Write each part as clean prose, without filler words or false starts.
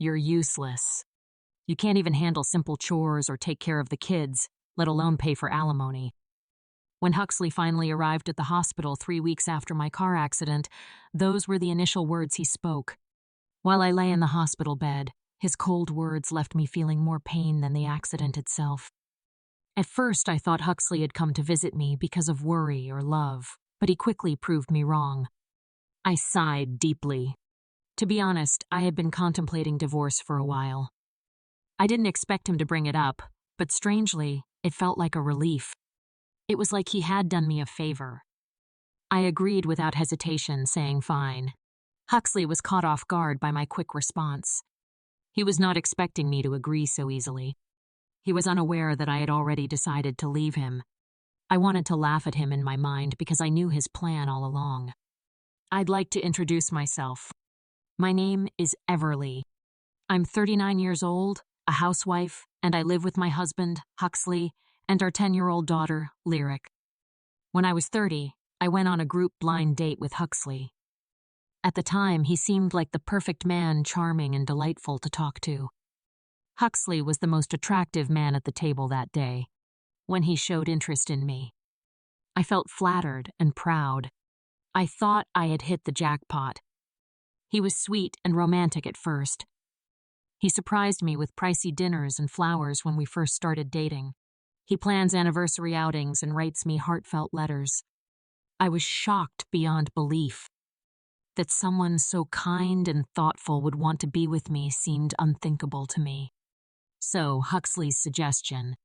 You're useless. You can't even handle simple chores or take care of the kids, let alone pay for alimony. When Huxley finally arrived at the hospital 3 weeks after my car accident, those were the initial words he spoke. While I lay in the hospital bed, his cold words left me feeling more pain than the accident itself. At first, I thought Huxley had come to visit me because of worry or love, but he quickly proved me wrong. I sighed deeply. To be honest, I had been contemplating divorce for a while. I didn't expect him to bring it up, but strangely, it felt like a relief. It was like he had done me a favor. I agreed without hesitation, saying fine. Huxley was caught off guard by my quick response. He was not expecting me to agree so easily. He was unaware that I had already decided to leave him. I wanted to laugh at him in my mind because I knew his plan all along. I'd like to introduce myself. My name is Everly. I'm 39 years old, a housewife, and I live with my husband, Huxley, and our 10-year-old daughter, Lyric. When I was 30, I went on a group blind date with Huxley. At the time, he seemed like the perfect man, charming and delightful to talk to. Huxley was the most attractive man at the table that day, when he showed interest in me. I felt flattered and proud. I thought I had hit the jackpot. He was sweet and romantic at first. He surprised me with pricey dinners and flowers when we first started dating. He plans anniversary outings and writes me heartfelt letters. I was shocked beyond belief. That someone so kind and thoughtful would want to be with me seemed unthinkable to me. So, Huxley's suggestion.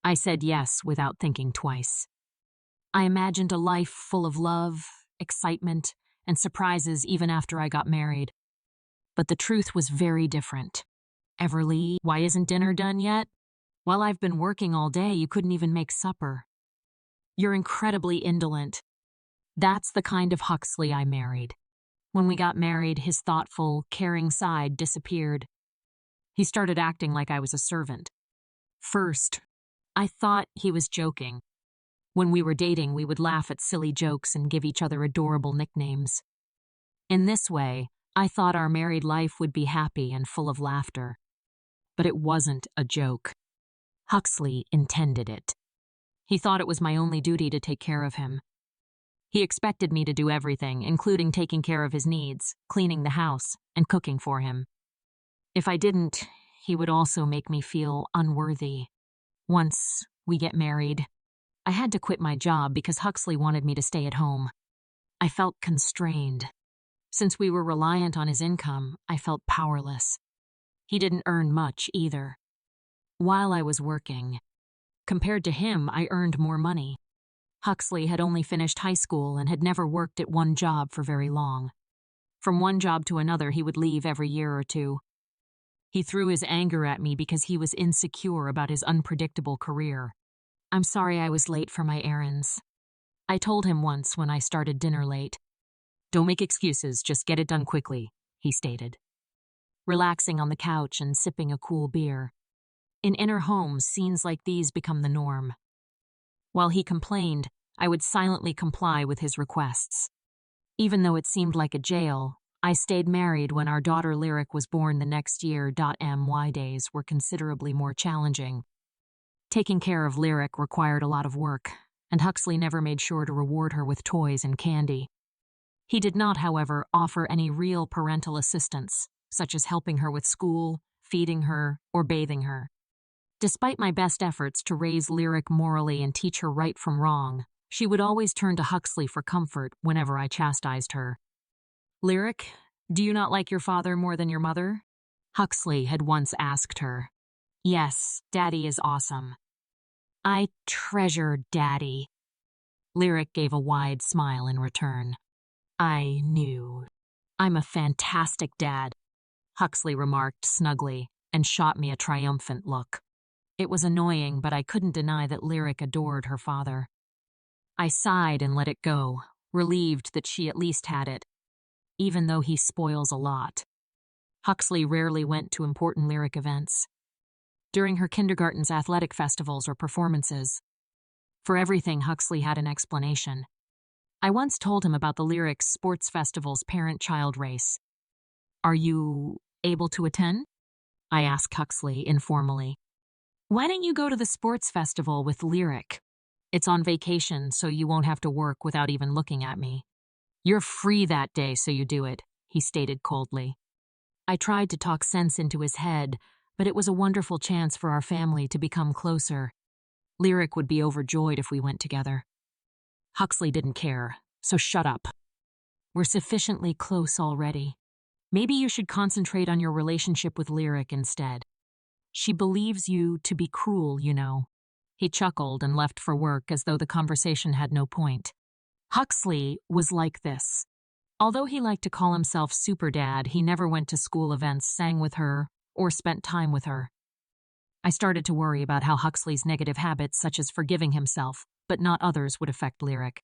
I said yes without thinking twice. I imagined a life full of love, excitement, and surprises even after I got married. But the truth was very different. Everly, why isn't dinner done yet? While I've been working all day, you couldn't even make supper. You're incredibly indolent. That's the kind of Huxley I married. When we got married, his thoughtful, caring side disappeared. He started acting like I was a servant. First, I thought he was joking. When we were dating, we would laugh at silly jokes and give each other adorable nicknames. In this way, I thought our married life would be happy and full of laughter. But it wasn't a joke. Huxley intended it. He thought it was my only duty to take care of him. He expected me to do everything, including taking care of his needs, cleaning the house, and cooking for him. If I didn't, he would also make me feel unworthy. Once we get married, I had to quit my job because Huxley wanted me to stay at home. I felt constrained. Since we were reliant on his income, I felt powerless. He didn't earn much either. While I was working, compared to him, I earned more money. Huxley had only finished high school and had never worked at one job for very long. From one job to another, he would leave every year or two. He threw his anger at me because he was insecure about his unpredictable career. I'm sorry I was late for my errands. I told him once when I started dinner late. Don't make excuses, just get it done quickly, he stated. Relaxing on the couch and sipping a cool beer. In inner homes, scenes like these become the norm. While he complained, I would silently comply with his requests. Even though it seemed like a jail, I stayed married when our daughter Lyric was born the next year. My days were considerably more challenging. Taking care of Lyric required a lot of work, and Huxley never made sure to reward her with toys and candy. He did not, however, offer any real parental assistance, such as helping her with school, feeding her, or bathing her. Despite my best efforts to raise Lyric morally and teach her right from wrong, she would always turn to Huxley for comfort whenever I chastised her. Lyric, do you not like your father more than your mother? Huxley had once asked her. Yes, Daddy is awesome. I treasure Daddy. Lyric gave a wide smile in return. I knew. I'm a fantastic dad, Huxley remarked snugly and shot me a triumphant look. It was annoying, but I couldn't deny that Lyric adored her father. I sighed and let it go, relieved that she at least had it, even though he spoils a lot. Huxley rarely went to important Lyric events. During her kindergarten's athletic festivals or performances. For everything, Huxley had an explanation. I once told him about the Lyric Sports Festival's parent-child race. Are you Able to attend? I asked Huxley informally. Why don't you go to the sports festival with Lyric? It's on vacation, so you won't have to work without even looking at me. You're free that day, so you do it, he stated coldly. I tried to talk sense into his head, but it was a wonderful chance for our family to become closer. Lyric would be overjoyed if we went together. Huxley didn't care, so shut up. We're sufficiently close already. Maybe you should concentrate on your relationship with Lyric instead. She believes you to be cruel, you know. He chuckled and left for work as though the conversation had no point. Huxley was like this. Although he liked to call himself Super Dad, he never went to school events, sang with her, or spent time with her. I started to worry about how Huxley's negative habits, such as forgiving himself, but not others, would affect Lyric.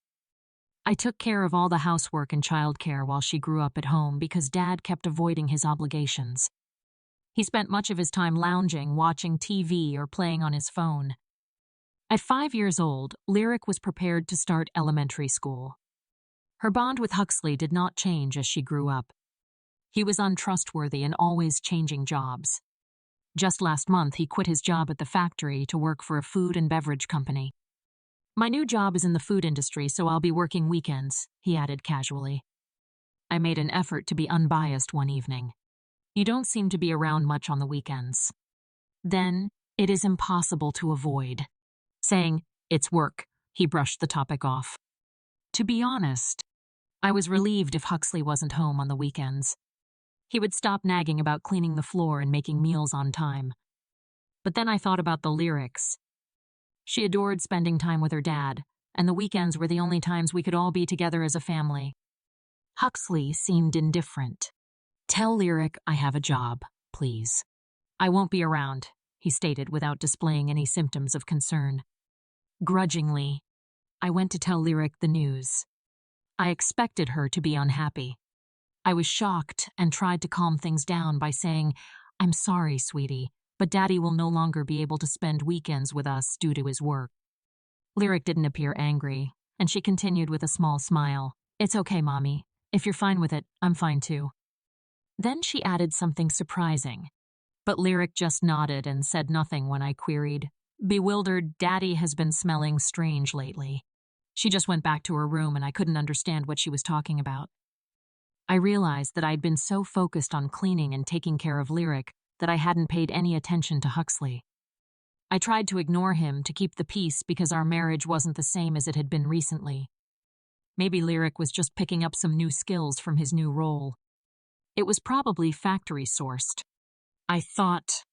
I took care of all the housework and childcare while she grew up at home because Dad kept avoiding his obligations. He spent much of his time lounging, watching TV, or playing on his phone. At 5 years old, Lyric was prepared to start elementary school. Her bond with Huxley did not change as she grew up. He was untrustworthy and always changing jobs. Just last month, he quit his job at the factory to work for a food and beverage company. My new job is in the food industry, so I'll be working weekends, he added casually. I made an effort to be unbiased one evening. You don't seem to be around much on the weekends. Then, it is impossible to avoid. Saying, it's work, he brushed the topic off. To be honest, I was relieved if Huxley wasn't home on the weekends. He would stop nagging about cleaning the floor and making meals on time. But then I thought about the Lyrics. She adored spending time with her dad, and the weekends were the only times we could all be together as a family. Huxley seemed indifferent. Tell Lyric I have a job, please. I won't be around, he stated without displaying any symptoms of concern. Grudgingly, I went to tell Lyric the news. I expected her to be unhappy. I was shocked and tried to calm things down by saying, I'm sorry, sweetie, but Daddy will no longer be able to spend weekends with us due to his work. Lyric didn't appear angry, and she continued with a small smile. It's okay, Mommy. If you're fine with it, I'm fine too. Then she added something surprising. But Lyric just nodded and said nothing when I queried. Bewildered, Daddy has been smelling strange lately. She just went back to her room and I couldn't understand what she was talking about. I realized that I'd been so focused on cleaning and taking care of Lyric that I hadn't paid any attention to Huxley. I tried to ignore him to keep the peace because our marriage wasn't the same as it had been recently. Maybe Lyric was just picking up some new skills from his new role. It was probably factory-sourced. I thought.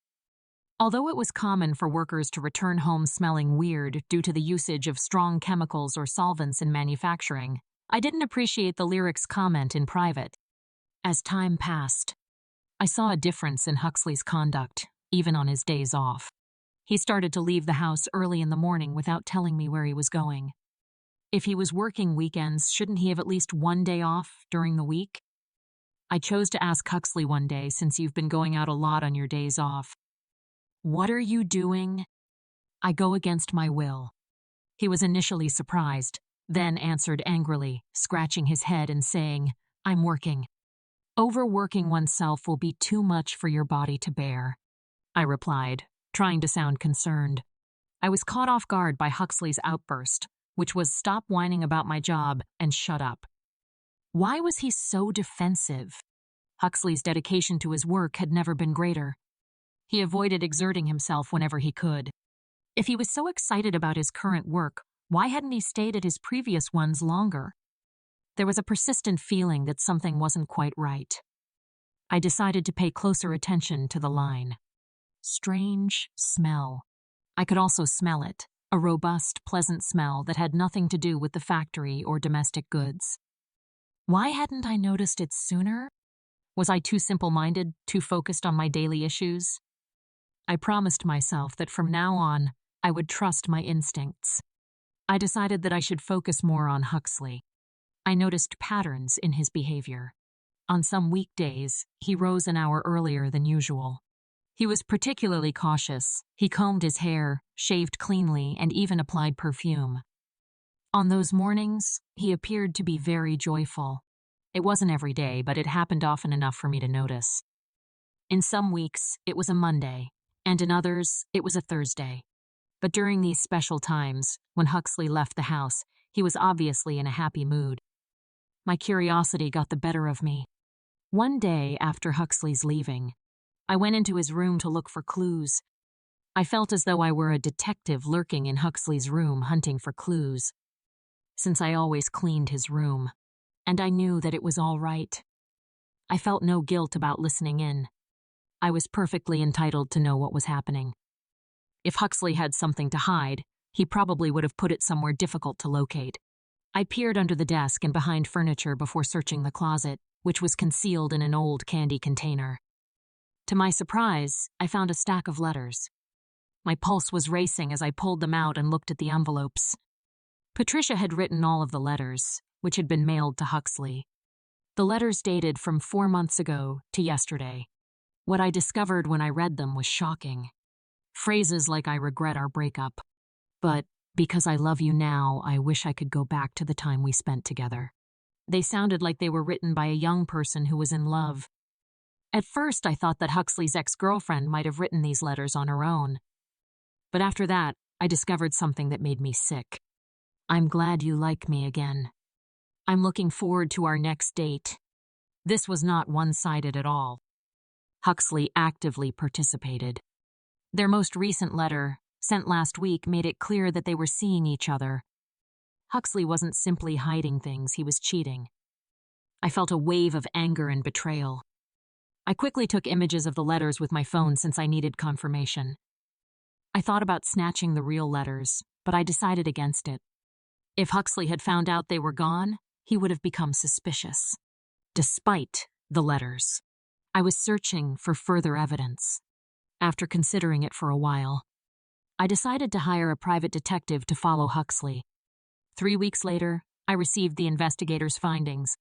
Although it was common for workers to return home smelling weird due to the usage of strong chemicals or solvents in manufacturing, I didn't appreciate the Lyric's comment in private. As time passed, I saw a difference in Huxley's conduct, even on his days off. He started to leave the house early in the morning without telling me where he was going. If he was working weekends, shouldn't he have at least one day off during the week? I chose to ask Huxley one day, since you've been going out a lot on your days off. What are you doing? I go against my will. He was initially surprised, then answered angrily, scratching his head and saying, I'm working. Overworking oneself will be too much for your body to bear, I replied, trying to sound concerned. I was caught off guard by Huxley's outburst, which was stop whining about my job and shut up. Why was he so defensive? Huxley's dedication to his work had never been greater. He avoided exerting himself whenever he could. If he was so excited about his current work, why hadn't he stayed at his previous ones longer? There was a persistent feeling that something wasn't quite right. I decided to pay closer attention to the line. Strange smell. I could also smell it, a robust, pleasant smell that had nothing to do with the factory or domestic goods. Why hadn't I noticed it sooner? Was I too simple-minded, too focused on my daily issues? I promised myself that from now on, I would trust my instincts. I decided that I should focus more on Huxley. I noticed patterns in his behavior. On some weekdays, he rose an hour earlier than usual. He was particularly cautious. He combed his hair, shaved cleanly, and even applied perfume. On those mornings, he appeared to be very joyful. It wasn't every day, but it happened often enough for me to notice. In some weeks, it was a Monday, and in others, it was a Thursday. But during these special times, when Huxley left the house, he was obviously in a happy mood. My curiosity got the better of me. One day after Huxley's leaving, I went into his room to look for clues. I felt as though I were a detective lurking in Huxley's room hunting for clues. Since I always cleaned his room, and I knew that it was all right. I felt no guilt about listening in. I was perfectly entitled to know what was happening. If Huxley had something to hide, he probably would have put it somewhere difficult to locate. I peered under the desk and behind furniture before searching the closet, which was concealed in an old candy container. To my surprise, I found a stack of letters. My pulse was racing as I pulled them out and looked at the envelopes. Patricia had written all of the letters, which had been mailed to Huxley. The letters dated from 4 months ago to yesterday. What I discovered when I read them was shocking. Phrases like "I regret our breakup," but "because I love you now, I wish I could go back to the time we spent together." They sounded like they were written by a young person who was in love. At first, I thought that Huxley's ex-girlfriend might have written these letters on her own. But after that, I discovered something that made me sick. "I'm glad you like me again. I'm looking forward to our next date." This was not one-sided at all. Huxley actively participated. Their most recent letter, sent last week, made it clear that they were seeing each other. Huxley wasn't simply hiding things, he was cheating. I felt a wave of anger and betrayal. I quickly took images of the letters with my phone since I needed confirmation. I thought about snatching the real letters, but I decided against it. If Huxley had found out they were gone, he would have become suspicious. Despite the letters, I was searching for further evidence. After considering it for a while, I decided to hire a private detective to follow Huxley. 3 weeks later, I received the investigator's findings.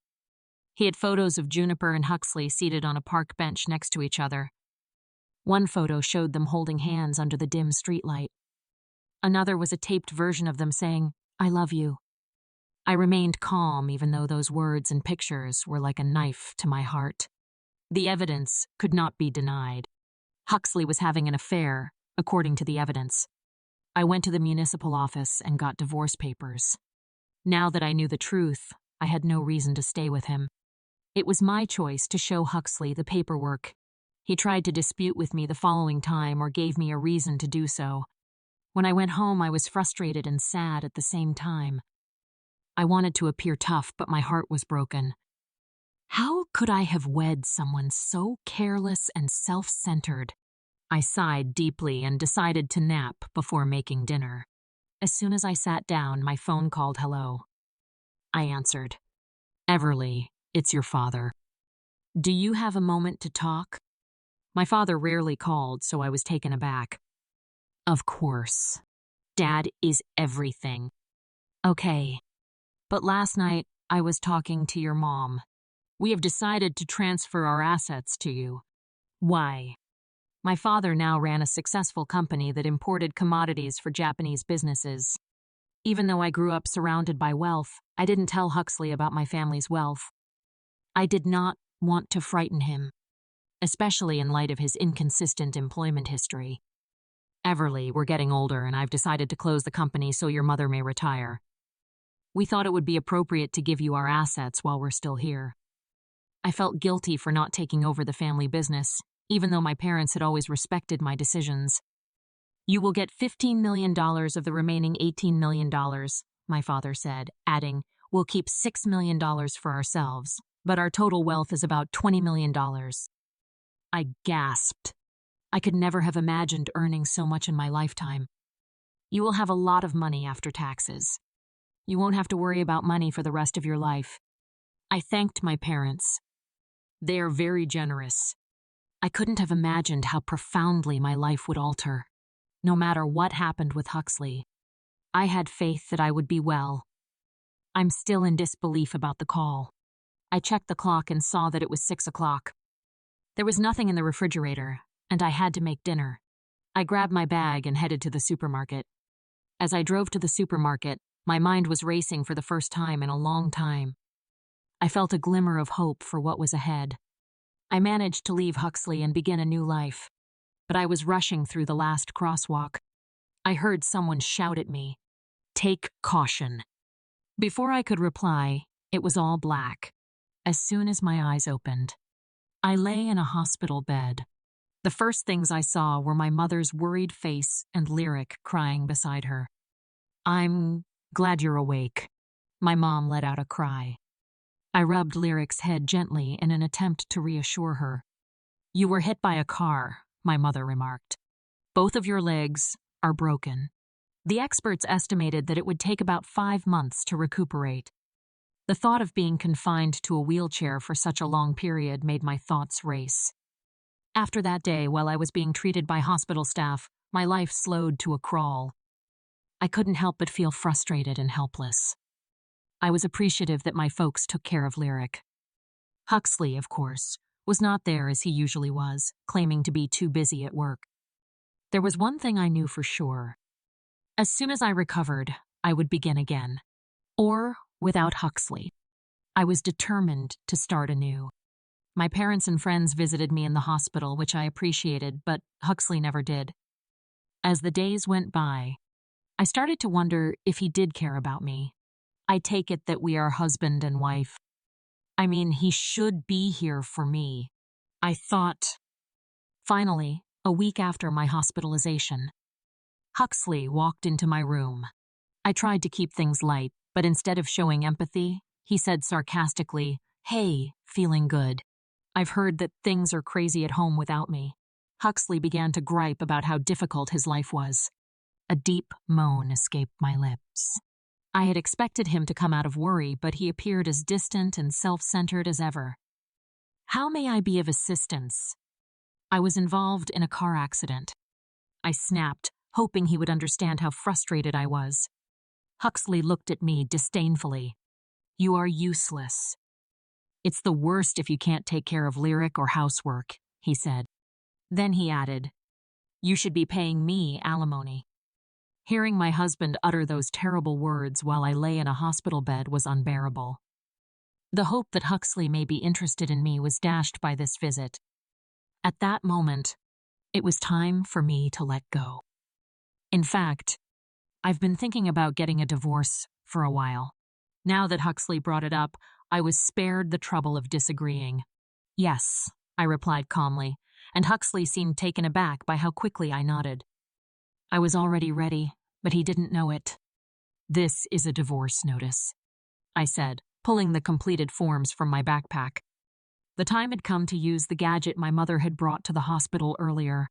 He had photos of Juniper and Huxley seated on a park bench next to each other. One photo showed them holding hands under the dim streetlight. Another was a taped version of them saying, "I love you." I remained calm even though those words and pictures were like a knife to my heart. The evidence could not be denied. Huxley was having an affair, according to the evidence. I went to the municipal office and got divorce papers. Now that I knew the truth, I had no reason to stay with him. It was my choice to show Huxley the paperwork. He tried to dispute with me the following time or gave me a reason to do so. When I went home, I was frustrated and sad at the same time. I wanted to appear tough, but my heart was broken. How could I have wed someone so careless and self-centered? I sighed deeply and decided to nap before making dinner. As soon as I sat down, my phone called hello. I answered. "Everly, it's your father. Do you have a moment to talk?" My father rarely called, so I was taken aback. "Of course. Dad is everything." "Okay. But last night, I was talking to your mom. We have decided to transfer our assets to you." "Why?" My father now ran a successful company that imported commodities for Japanese businesses. Even though I grew up surrounded by wealth, I didn't tell Huxley about my family's wealth. I did not want to frighten him, especially in light of his inconsistent employment history. "Everly, we're getting older and I've decided to close the company so your mother may retire. We thought it would be appropriate to give you our assets while we're still here." I felt guilty for not taking over the family business, even though my parents had always respected my decisions. "You will get $15 million of the remaining $18 million, my father said, adding, "We'll keep $6 million for ourselves, but our total wealth is about $20 million. I gasped. I could never have imagined earning so much in my lifetime. "You will have a lot of money after taxes. You won't have to worry about money for the rest of your life." I thanked my parents. They are very generous. I couldn't have imagined how profoundly my life would alter. No matter what happened with Huxley, I had faith that I would be well. I'm still in disbelief about the call. I checked the clock and saw that it was 6 o'clock. There was nothing in the refrigerator, and I had to make dinner. I grabbed my bag and headed to the supermarket. As I drove to the supermarket, my mind was racing for the first time in a long time. I felt a glimmer of hope for what was ahead. I managed to leave Huxley and begin a new life, but I was rushing through the last crosswalk. I heard someone shout at me, "Take caution." Before I could reply, it was all black. As soon as my eyes opened, I lay in a hospital bed. The first things I saw were my mother's worried face and Lyric crying beside her. "I'm glad you're awake." My mom let out a cry. I rubbed Lyric's head gently in an attempt to reassure her. "You were hit by a car," my mother remarked. "Both of your legs are broken." The experts estimated that it would take about 5 months to recuperate. The thought of being confined to a wheelchair for such a long period made my thoughts race. After that day, while I was being treated by hospital staff, my life slowed to a crawl. I couldn't help but feel frustrated and helpless. I was appreciative that my folks took care of Lyric. Huxley, of course, was not there as he usually was, claiming to be too busy at work. There was one thing I knew for sure. As soon as I recovered, I would begin again. Or without Huxley. I was determined to start anew. My parents and friends visited me in the hospital, which I appreciated, but Huxley never did. As the days went by, I started to wonder if he did care about me. I take it that we are husband and wife. I mean, he should be here for me, I thought. Finally, a week after my hospitalization, Huxley walked into my room. I tried to keep things light, but instead of showing empathy, he said sarcastically, "Hey, feeling good? I've heard that things are crazy at home without me." Huxley began to gripe about how difficult his life was. A deep moan escaped my lips. I had expected him to come out of worry, but he appeared as distant and self-centered as ever. "How may I be of assistance?" "I was involved in a car accident." I snapped, hoping he would understand how frustrated I was. Huxley looked at me disdainfully. "You are useless." "It's the worst if you can't take care of Lyric or housework," he said. Then he added, "You should be paying me alimony." Hearing my husband utter those terrible words while I lay in a hospital bed was unbearable. The hope that Huxley may be interested in me was dashed by this visit. At that moment, it was time for me to let go. In fact, I've been thinking about getting a divorce for a while. Now that Huxley brought it up, I was spared the trouble of disagreeing. "Yes," I replied calmly, and Huxley seemed taken aback by how quickly I nodded. I was already ready, but he didn't know it. "This is a divorce notice," I said, pulling the completed forms from my backpack. The time had come to use the gadget my mother had brought to the hospital earlier.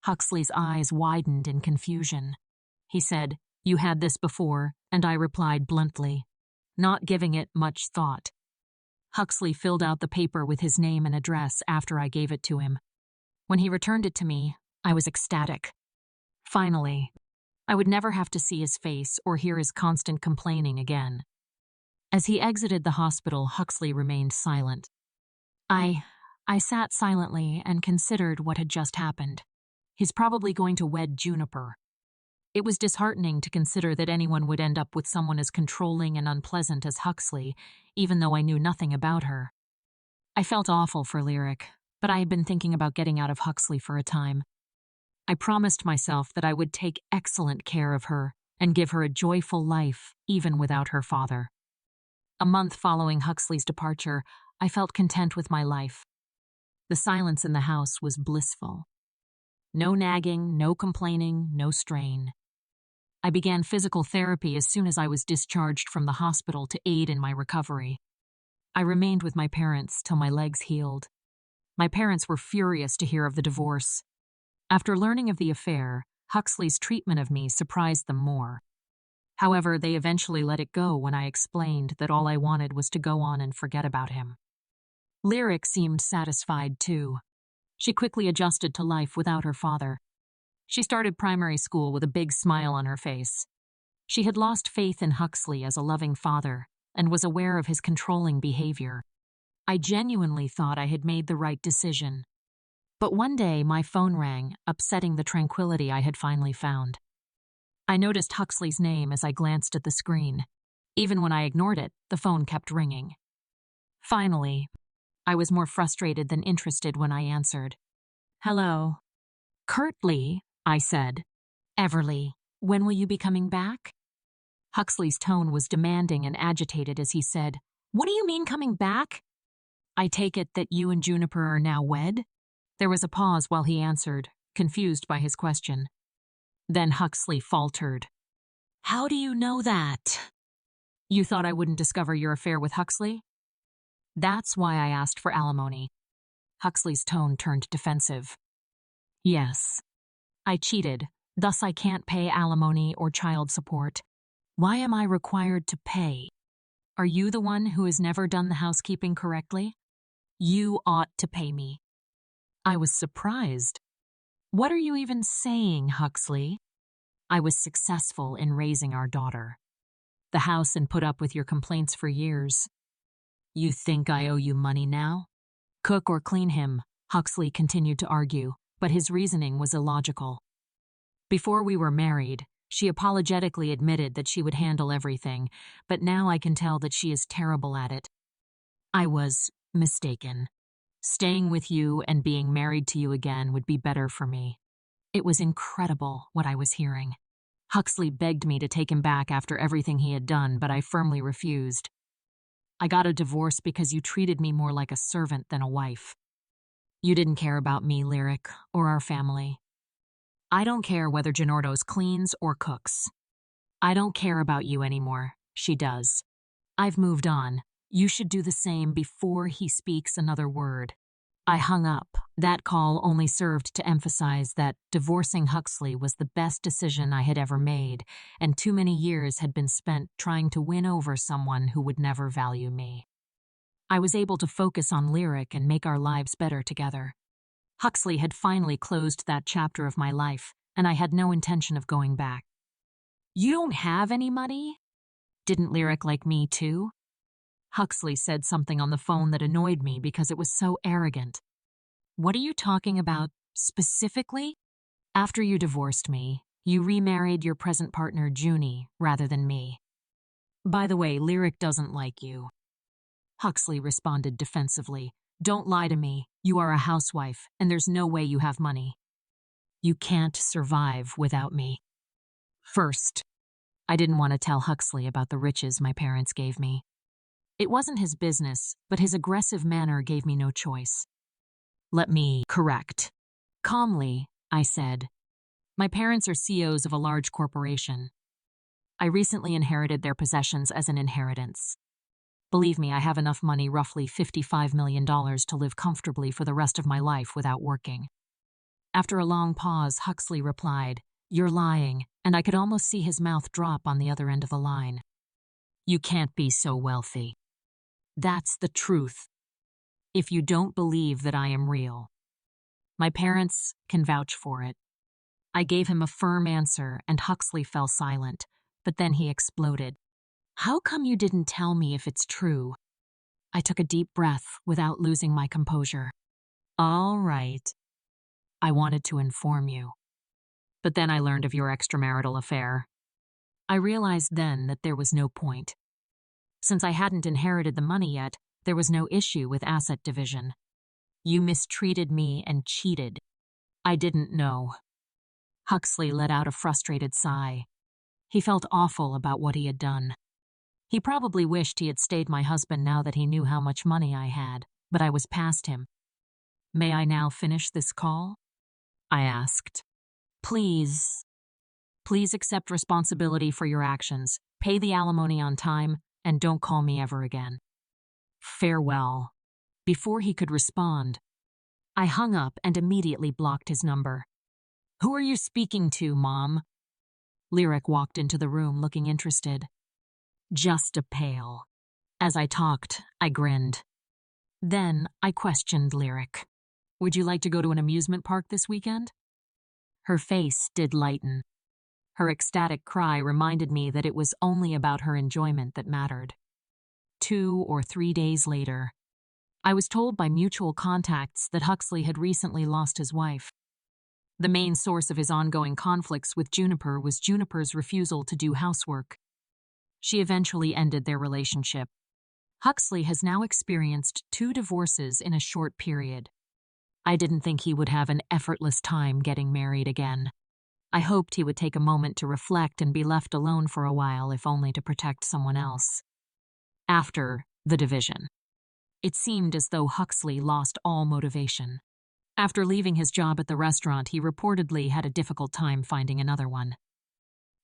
Huxley's eyes widened in confusion. He said, "You had this before," and I replied bluntly, not giving it much thought. Huxley filled out the paper with his name and address after I gave it to him. When he returned it to me, I was ecstatic. Finally, I would never have to see his face or hear his constant complaining again. As he exited the hospital, Huxley remained silent. I sat silently and considered what had just happened. He's probably going to wed Juniper. It was disheartening to consider that anyone would end up with someone as controlling and unpleasant as Huxley, even though I knew nothing about her. I felt awful for Lyric, but I had been thinking about getting out of Huxley for a time. I promised myself that I would take excellent care of her and give her a joyful life, even without her father. A month following Huxley's departure, I felt content with my life. The silence in the house was blissful. No nagging, no complaining, no strain. I began physical therapy as soon as I was discharged from the hospital to aid in my recovery. I remained with my parents till my legs healed. My parents were furious to hear of the divorce. After learning of the affair, Huxley's treatment of me surprised them more. However, they eventually let it go when I explained that all I wanted was to go on and forget about him. Lyric seemed satisfied too. She quickly adjusted to life without her father. She started primary school with a big smile on her face. She had lost faith in Huxley as a loving father and was aware of his controlling behavior. I genuinely thought I had made the right decision. But one day my phone rang, upsetting the tranquility I had finally found. I noticed Huxley's name as I glanced at the screen. Even when I ignored it, the phone kept ringing. Finally, I was more frustrated than interested when I answered. Hello. Curtly, I said. Everly, when will you be coming back? Huxley's tone was demanding and agitated as he said, What do you mean coming back? I take it that you and Juniper are now wed? There was a pause while he answered, confused by his question. Then Huxley faltered. How do you know that? You thought I wouldn't discover your affair with Huxley? That's why I asked for alimony. Huxley's tone turned defensive. Yes. I cheated, thus I can't pay alimony or child support. Why am I required to pay? Are you the one who has never done the housekeeping correctly? You ought to pay me. I was surprised. What are you even saying, Huxley? I was successful in raising our daughter. The house and put up with your complaints for years. You think I owe you money now? Cook or clean him, Huxley continued to argue, but his reasoning was illogical. Before we were married, she apologetically admitted that she would handle everything, but now I can tell that she is terrible at it. I was mistaken. Staying with you and being married to you again would be better for me. It was incredible what I was hearing. Huxley begged me to take him back after everything he had done, but I firmly refused. I got a divorce because you treated me more like a servant than a wife. You didn't care about me, Lyric, or our family. I don't care whether Ginordos cleans or cooks. I don't care about you anymore. She does. I've moved on. You should do the same before he speaks another word. I hung up. That call only served to emphasize that divorcing Huxley was the best decision I had ever made, and too many years had been spent trying to win over someone who would never value me. I was able to focus on Lyric and make our lives better together. Huxley had finally closed that chapter of my life, and I had no intention of going back. You don't have any money? Didn't Lyric like me too? Huxley said something on the phone that annoyed me because it was so arrogant. What are you talking about specifically? After you divorced me, you remarried your present partner Junie rather than me. By the way, Lyric doesn't like you. Huxley responded defensively. Don't lie to me. You are a housewife, and there's no way you have money. You can't survive without me. First, I didn't want to tell Huxley about the riches my parents gave me. It wasn't his business, but his aggressive manner gave me no choice. Let me correct. Calmly, I said. My parents are CEOs of a large corporation. I recently inherited their possessions as an inheritance. Believe me, I have enough money, roughly $55 million, to live comfortably for the rest of my life without working. After a long pause, Huxley replied, You're lying, and I could almost see his mouth drop on the other end of the line. You can't be so wealthy. That's the truth. If you don't believe that I am real. My parents can vouch for it. I gave him a firm answer, and Huxley fell silent, but then he exploded. How come you didn't tell me if it's true? I took a deep breath without losing my composure. All right. I wanted to inform you. But then I learned of your extramarital affair. I realized then that there was no point. Since I hadn't inherited the money yet, there was no issue with asset division. You mistreated me and cheated. I didn't know. Huxley let out a frustrated sigh. He felt awful about what he had done. He probably wished he had stayed my husband now that he knew how much money I had, but I was past him. May I now finish this call? I asked. Please. Please accept responsibility for your actions, pay the alimony on time, and don't call me ever again. Farewell. Before he could respond, I hung up and immediately blocked his number. Who are you speaking to, Mom? Lyric walked into the room looking interested. Just a pail. As I talked, I grinned. Then I questioned Lyric. Would you like to go to an amusement park this weekend? Her face did lighten. Her ecstatic cry reminded me that it was only about her enjoyment that mattered. 2 or 3 days later, I was told by mutual contacts that Huxley had recently lost his wife. The main source of his ongoing conflicts with Juniper was Juniper's refusal to do housework. She eventually ended their relationship. Huxley has now experienced 2 divorces in a short period. I didn't think he would have an effortless time getting married again. I hoped he would take a moment to reflect and be left alone for a while, if only to protect someone else. After the division, it seemed as though Huxley lost all motivation. After leaving his job at the restaurant, he reportedly had a difficult time finding another one.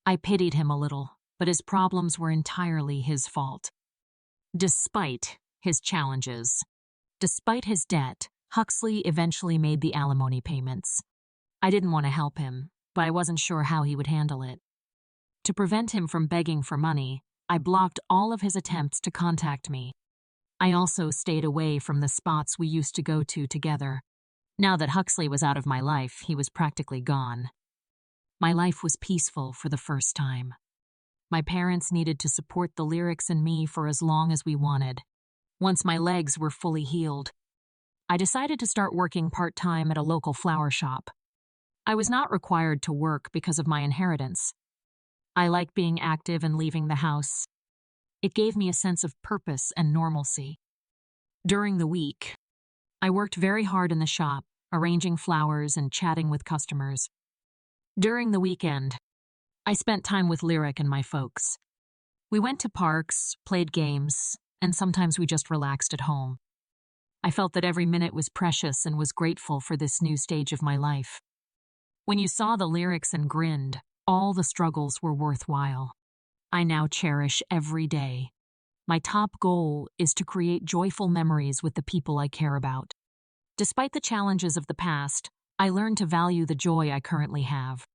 I pitied him a little, but his problems were entirely his fault. Despite his challenges, despite his debt, Huxley eventually made the alimony payments. I didn't want to help him, but I wasn't sure how he would handle it. To prevent him from begging for money, I blocked all of his attempts to contact me. I also stayed away from the spots we used to go to together. Now that Huxley was out of my life, he was practically gone. My life was peaceful for the first time. My parents needed to support the Lyrics and me for as long as we wanted. Once my legs were fully healed, I decided to start working part-time at a local flower shop. I was not required to work because of my inheritance. I like being active and leaving the house. It gave me a sense of purpose and normalcy. During the week, I worked very hard in the shop, arranging flowers and chatting with customers. During the weekend, I spent time with Lyric and my folks. We went to parks, played games, and sometimes we just relaxed at home. I felt that every minute was precious and was grateful for this new stage of my life. When you saw the Lyrics and grinned, all the struggles were worthwhile. I now cherish every day. My top goal is to create joyful memories with the people I care about. Despite the challenges of the past, I learned to value the joy I currently have.